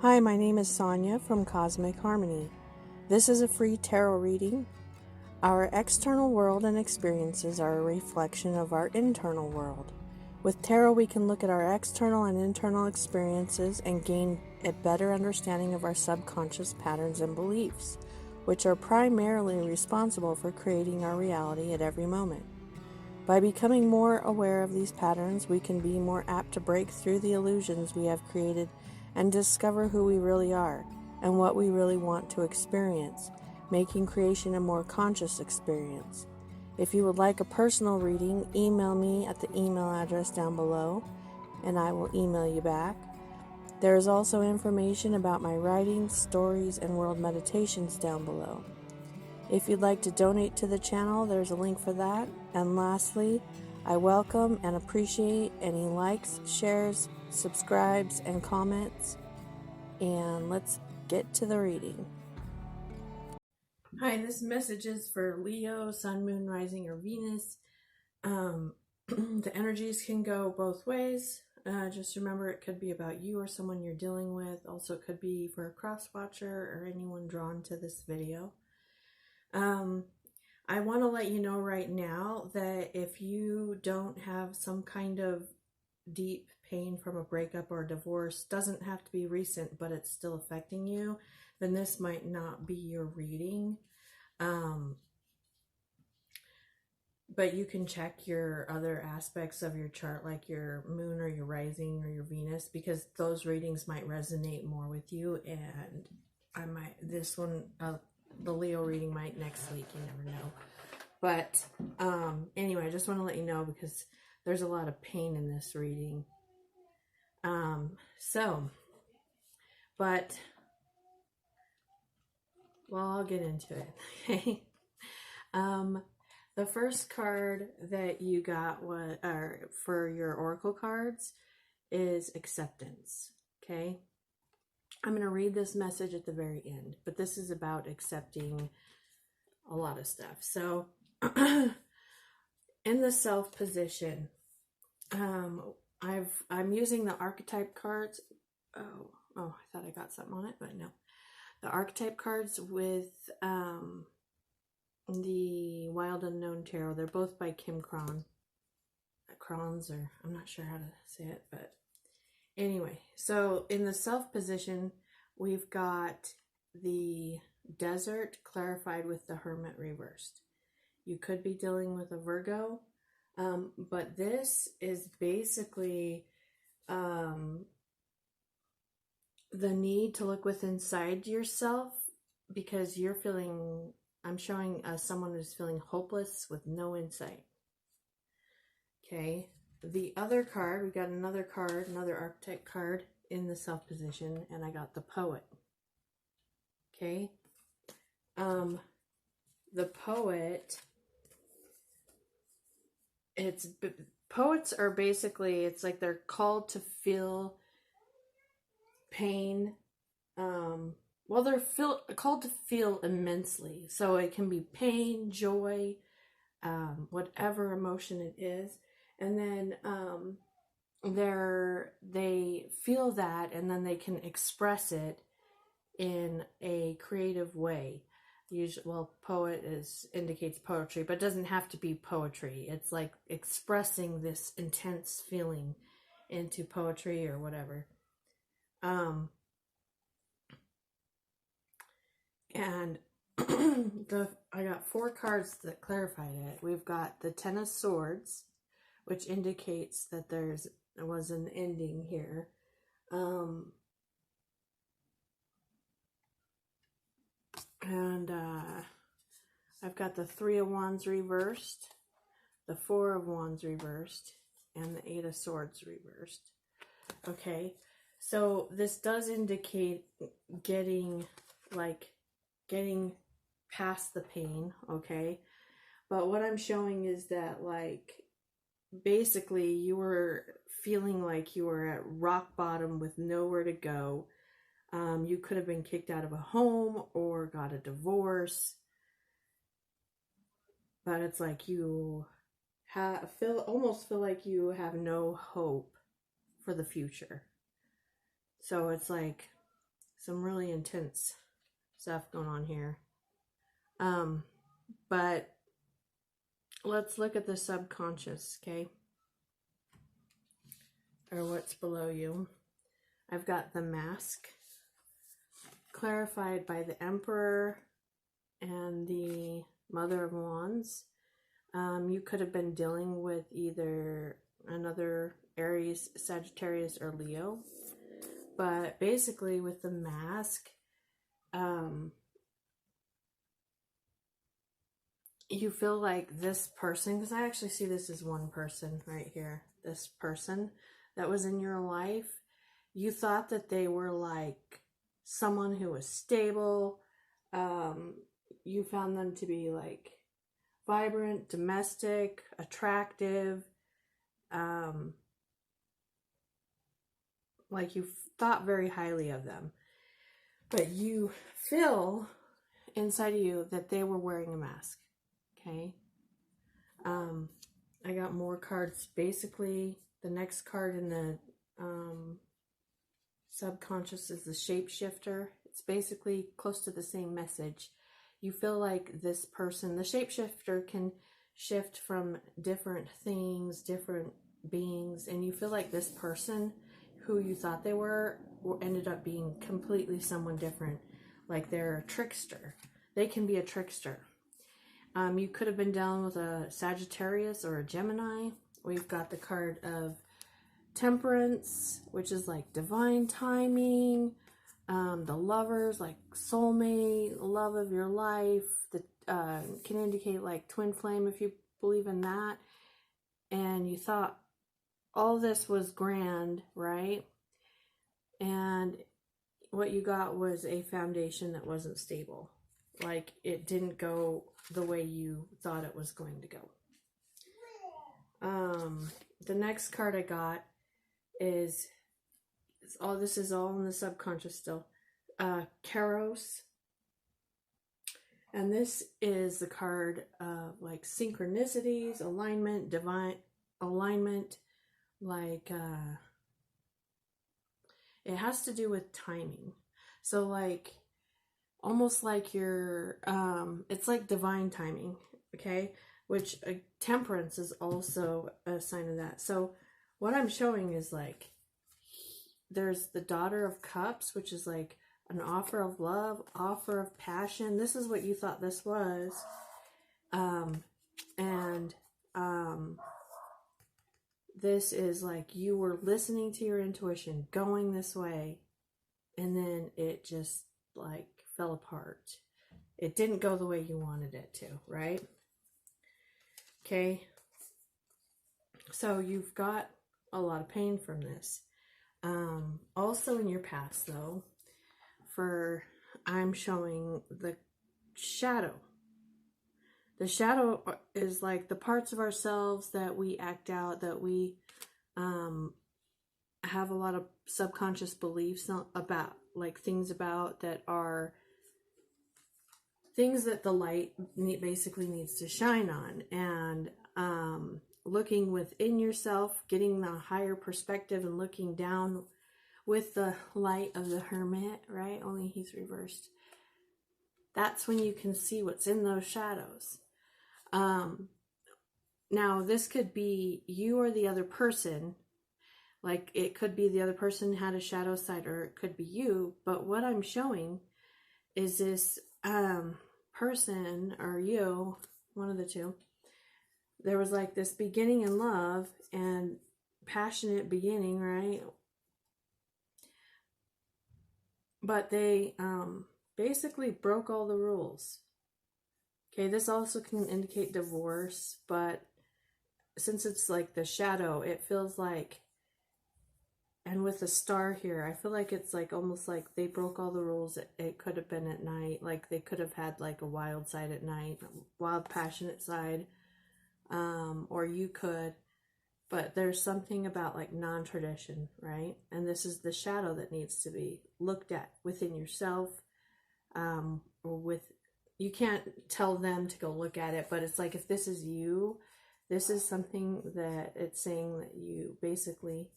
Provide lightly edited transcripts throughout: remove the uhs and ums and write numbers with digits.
Hi, my name is Sonia from Cosmic Harmony. This is a free tarot reading. Our external world and experiences are a reflection of our internal world. With tarot, we can look at our external and internal experiences and gain a better understanding of our subconscious patterns and beliefs, which are primarily responsible for creating our reality at every moment. By becoming more aware of these patterns, we can be more apt to break through the illusions we have created and discover who we really are and what we really want to experience, making creation a more conscious experience. If you would like a personal reading, email me at the email address down below, and I will email you back. There is also information about my writings, stories, and world meditations down below. If you'd like to donate to the channel, there's a link for that. And lastly, I welcome and appreciate any likes, shares, subscribes, and comments. And let's get to the reading. Hi, this message is for Leo, Sun, Moon, Rising, or Venus. The energies can go both ways. Just remember, it could be about you or someone you're dealing with. Also, it could be for a cross-watcher or anyone drawn to this video. I want to let you know right now that if you don't have some kind of deep pain from a breakup or a divorce, doesn't have to be recent, but it's still affecting you, then this might not be your reading. But you can check your other aspects of your chart, like your moon or your rising or your Venus, because those readings might resonate more with you. And the Leo reading might next week, you never know. But anyway, I just want to let you know because there's a lot of pain in this reading. I'll get into it. Okay. The first card that you got for your oracle cards is acceptance. Okay. I'm going to read this message at the very end, but this is about accepting a lot of stuff. So in the self position, I'm using the Archetype cards. Oh, I thought I got something on it, but no. The Archetype cards with the Wild Unknown Tarot. They're both by Kim Krans, or I'm not sure how to say it, but anyway. So in the self position, we've got the Desert clarified with the Hermit reversed. You could be dealing with a Virgo, but this is basically the need to look within inside yourself, because you're feeling, I'm showing someone who's feeling hopeless with no insight. Okay, the other card, we got another card, another Archetype card in the self position, and I got the Poet. Okay, the Poet, poets are basically, it's like they're called to feel pain. They're called to feel immensely. So it can be pain, joy, whatever emotion it is. And then they feel that, and then they can express it in a creative way. Poet indicates poetry, but it doesn't have to be poetry. It's like expressing this intense feeling into poetry or whatever. And I got 4 cards that clarified it. We've got the Ten of Swords, which indicates that there was an ending here. I've got the Three of Wands reversed, the Four of Wands reversed, and the Eight of Swords reversed. Okay, so this does indicate getting past the pain, okay? But what I'm showing is that, like, basically you were feeling like you were at rock bottom with nowhere to go. You could have been kicked out of a home or got a divorce, but it's like you almost feel like you have no hope for the future. So it's like some really intense stuff going on here. But let's look at the subconscious, okay? Or what's below you. I've got the Mask, clarified by the Emperor and the Mother of Wands. You could have been dealing with either another Aries, Sagittarius, or Leo. But basically with the Mask, you feel like this person, because I actually see this as one person right here, this person that was in your life, you thought that they were like someone who was stable. You found them to be like vibrant, domestic, attractive, like you thought very highly of them, but you feel inside of you that they were wearing a mask. Okay. I got more cards. Basically, the next card in the subconscious is the shapeshifter. It's basically close to the same message. You feel like this person, the shapeshifter, can shift from different things, different beings, and you feel like this person who you thought they were ended up being completely someone different. Like they're a trickster. They can be a trickster. You could have been dealing with a Sagittarius or a Gemini. We've got the card of Temperance, which is like divine timing. The Lovers, like soulmate, love of your life. That can indicate like twin flame if you believe in that. And you thought all this was grand, right? And what you got was a foundation that wasn't stable. Like it didn't go the way you thought it was going to go. The next card I got is all, this is all in the subconscious still. Kairos. And this is the card of like synchronicities, alignment, divine alignment, like it has to do with timing. So like almost like you're it's like divine timing, okay? Which Temperance is also a sign of that. So what I'm showing is like there's the Daughter of Cups, which is like an offer of love, offer of passion. This is what you thought this was. This is like you were listening to your intuition, going this way, and then it just like fell apart. It didn't go the way you wanted it to, right? Okay. So you've got a lot of pain from this. Also in your past though, I'm showing the shadow. The shadow is like the parts of ourselves that we act out, that we have a lot of subconscious beliefs about, like things about that are things that the light basically needs to shine on. And looking within yourself, getting the higher perspective and looking down with the light of the Hermit, right? Only he's reversed. That's when you can see what's in those shadows. Now, this could be you or the other person. Like, it could be the other person had a shadow side, or it could be you. But what I'm showing is this person, or you, one of the two, there was like this beginning in love and passionate beginning, right? But they basically broke all the rules. Okay, this also can indicate divorce, but since it's like the shadow, it feels like, and with the star here, I feel like it's like almost like they broke all the rules. It could have been at night, like they could have had like a wild side at night, wild passionate side, or you could, but there's something about like non-tradition, right? And this is the shadow that needs to be looked at within yourself, or with, you can't tell them to go look at it, but it's like if this is you, this is something that it's saying that you basically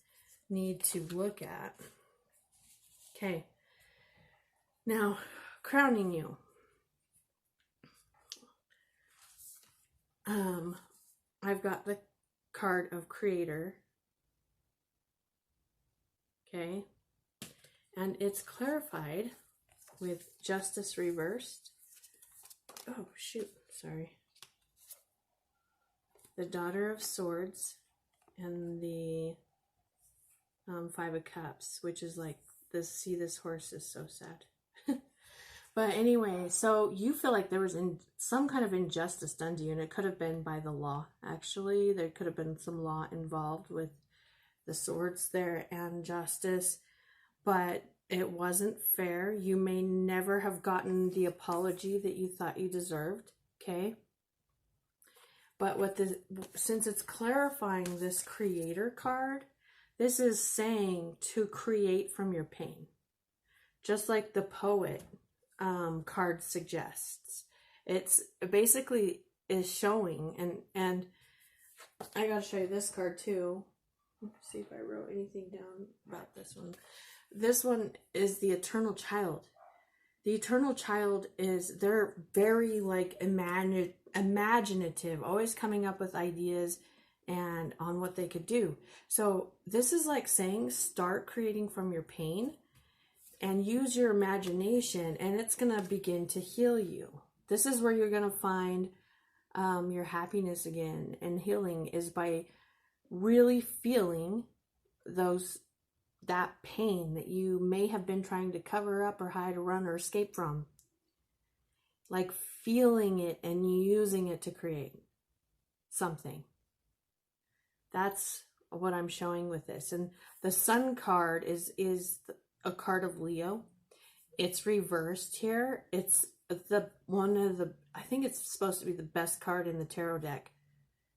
need to look at. Okay. Now, crowning you. I've got the card of Creator. Okay. And it's clarified with Justice reversed. Oh, shoot. Sorry. The Daughter of Swords and the Five of Cups, which is like this. See, this horse is so sad. But anyway, so you feel like there was some kind of injustice done to you, and it could have been by the law. Actually, there could have been some law involved with the swords there and justice, but it wasn't fair. You may never have gotten the apology that you thought you deserved, okay? But since it's clarifying this Creator card, this is saying to create from your pain. Just like the Poet card suggests. It's basically is showing, and I gotta show you this card too. Let's see if I wrote anything down about this one. This one is the Eternal Child. The Eternal Child they're very like imaginative, always coming up with ideas and on what they could do. So this is like saying start creating from your pain and use your imagination, and it's going to begin to heal you. This is where you're going to find your happiness again, and healing is by really feeling that pain that you may have been trying to cover up or hide or run or escape from. Like feeling it and using it to create something. That's what I'm showing with this. And the Sun card is a card of Leo. It's reversed here. It's I think it's supposed to be the best card in the tarot deck.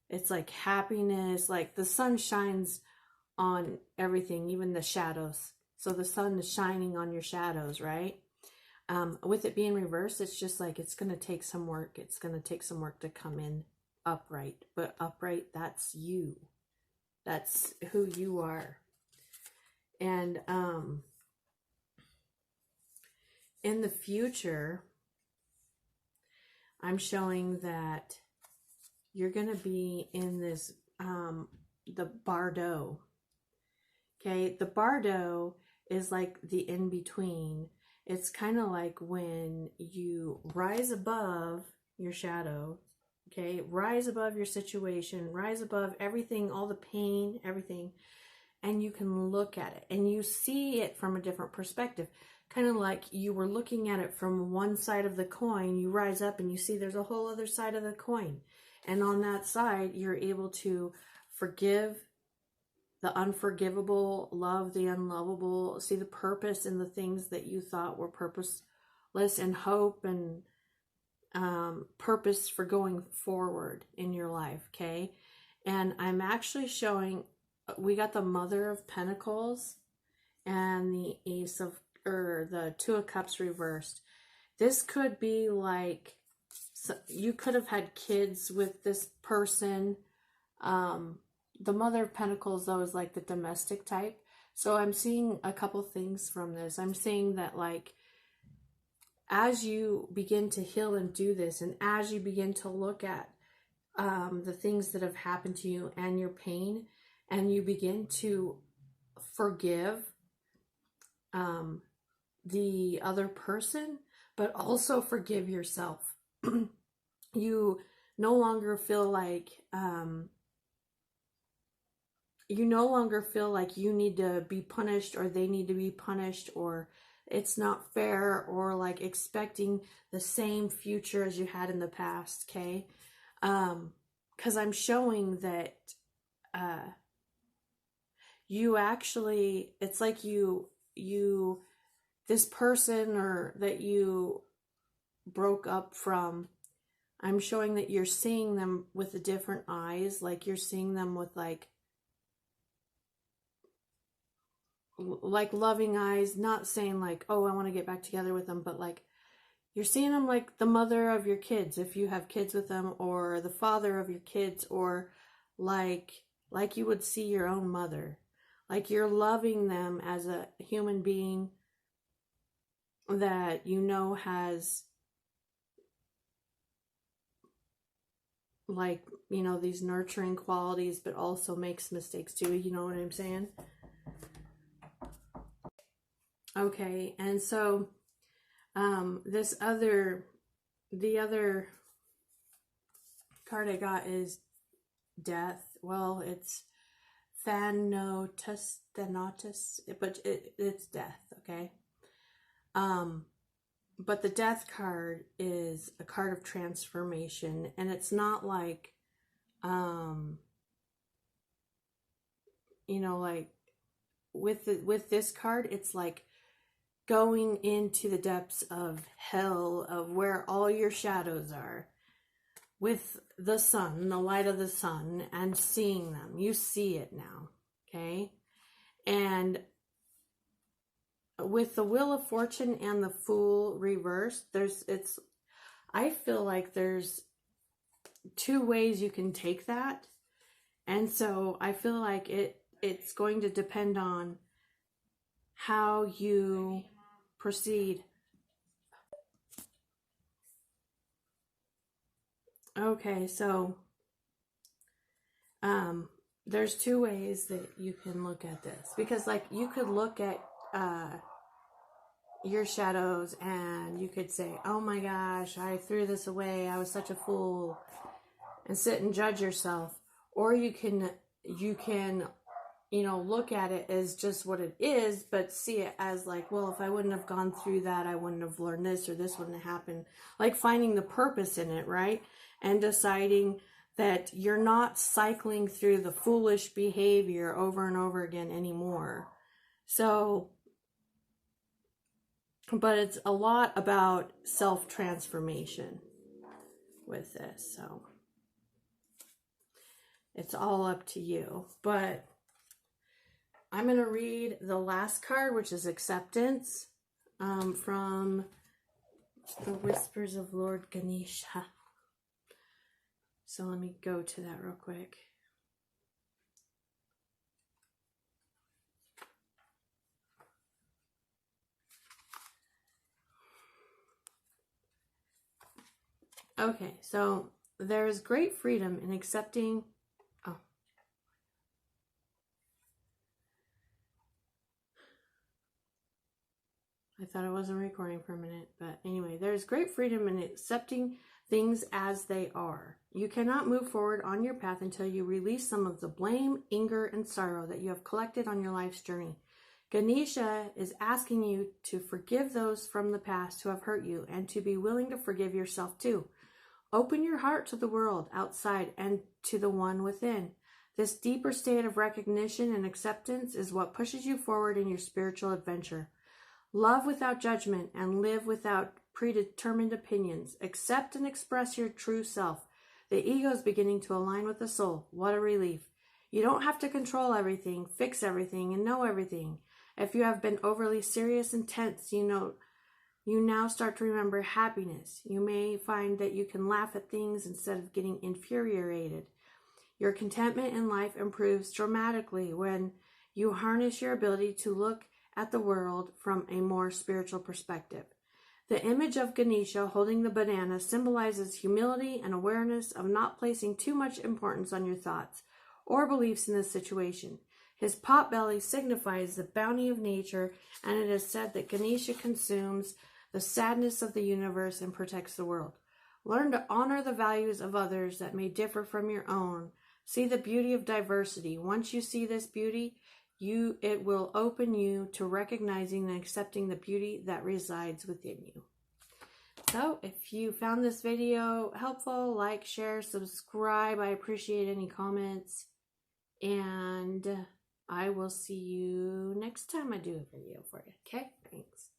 It's like happiness, like the sun shines on everything, even the shadows. So the sun is shining on your shadows, right? With it being reversed, it's just like it's going to take some work. It's going to take some work to come in upright. But upright, that's you. That's who you are. And in the future, I'm showing that you're going to be in this, the bardo. Okay, the bardo is like the in-between. It's kind of like when you rise above your shadow, okay? Rise above your situation, rise above everything, all the pain, everything, and you can look at it, and you see it from a different perspective. Kind of like you were looking at it from one side of the coin, you rise up and you see there's a whole other side of the coin. And on that side, you're able to forgive the unforgivable, love the unlovable, see the purpose in the things that you thought were purposeless, and hope and purpose for going forward in your life, okay? And I'm actually showing, we got the Mother of Pentacles and the the Two of Cups reversed. This could be like, you could have had kids with this person. The Mother of Pentacles, though, is like the domestic type. So I'm seeing a couple things from this. I'm seeing that, like, as you begin to heal and do this, and as you begin to look at the things that have happened to you and your pain, and you begin to forgive the other person, but also forgive yourself. You no longer feel like you need to be punished, or they need to be punished, or it's not fair, or like expecting the same future as you had in the past, okay? Because I'm showing that you actually, it's like this person or that you broke up from, I'm showing that you're seeing them with the different eyes, like you're seeing them with like loving eyes, not saying like, oh, I want to get back together with them, but like you're seeing them like the mother of your kids, if you have kids with them, or the father of your kids, or like you would see your own mother. Like you're loving them as a human being, that you know has, like, you know, these nurturing qualities, but also makes mistakes too. You know what I'm saying? Okay, and so the other card I got is Death. Well, it's Thanatos, but it's death, okay? But the Death card is a card of transformation, and it's not like, you know, like with this card, it's like going into the depths of hell, of where all your shadows are, with the sun, the light of the sun, and seeing them. You see it now, okay? And with the Wheel of Fortune and the Fool reversed, I feel like there's two ways you can take that. And so I feel like it's going to depend on how you proceed. Okay, so there's two ways that you can look at this, because like you could look at your shadows and you could say, oh my gosh, I threw this away, I was such a fool, and sit and judge yourself. Or you can you know, look at it as just what it is, but see it as like, well, if I wouldn't have gone through that, I wouldn't have learned this, or this wouldn't have happened. Like finding the purpose in it, right? And deciding that you're not cycling through the foolish behavior over and over again anymore. So, but it's a lot about self-transformation with this, so it's all up to you. But I'm going to read the last card, which is Acceptance, from the Whispers of Lord Ganesha. So let me go to that real quick. Okay, so there is great freedom in accepting. Oh. I thought I wasn't recording for a minute, but anyway, there's great freedom in accepting things as they are. You cannot move forward on your path until you release some of the blame, anger, and sorrow that you have collected on your life's journey. Ganesha is asking you to forgive those from the past who have hurt you, and to be willing to forgive yourself too. Open your heart to the world outside and to the one within. This deeper state of recognition and acceptance is what pushes you forward in your spiritual adventure. Love without judgment and live without predetermined opinions. Accept and express your true self. The ego is beginning to align with the soul. What a relief. You don't have to control everything, fix everything, and know everything. If you have been overly serious and tense, you now start to remember happiness. You may find that you can laugh at things instead of getting infuriated. Your contentment in life improves dramatically when you harness your ability to look at the world from a more spiritual perspective. The image of Ganesha holding the banana symbolizes humility and awareness of not placing too much importance on your thoughts or beliefs in this situation. His pot belly signifies the bounty of nature, and it is said that Ganesha consumes the sadness of the universe and protects the world. Learn to honor the values of others that may differ from your own. See the beauty of diversity. Once you see this beauty, it will open you to recognizing and accepting the beauty that resides within you. So, if you found this video helpful, like, share, subscribe. I appreciate any comments. And I will see you next time I do a video for you. Okay? Thanks.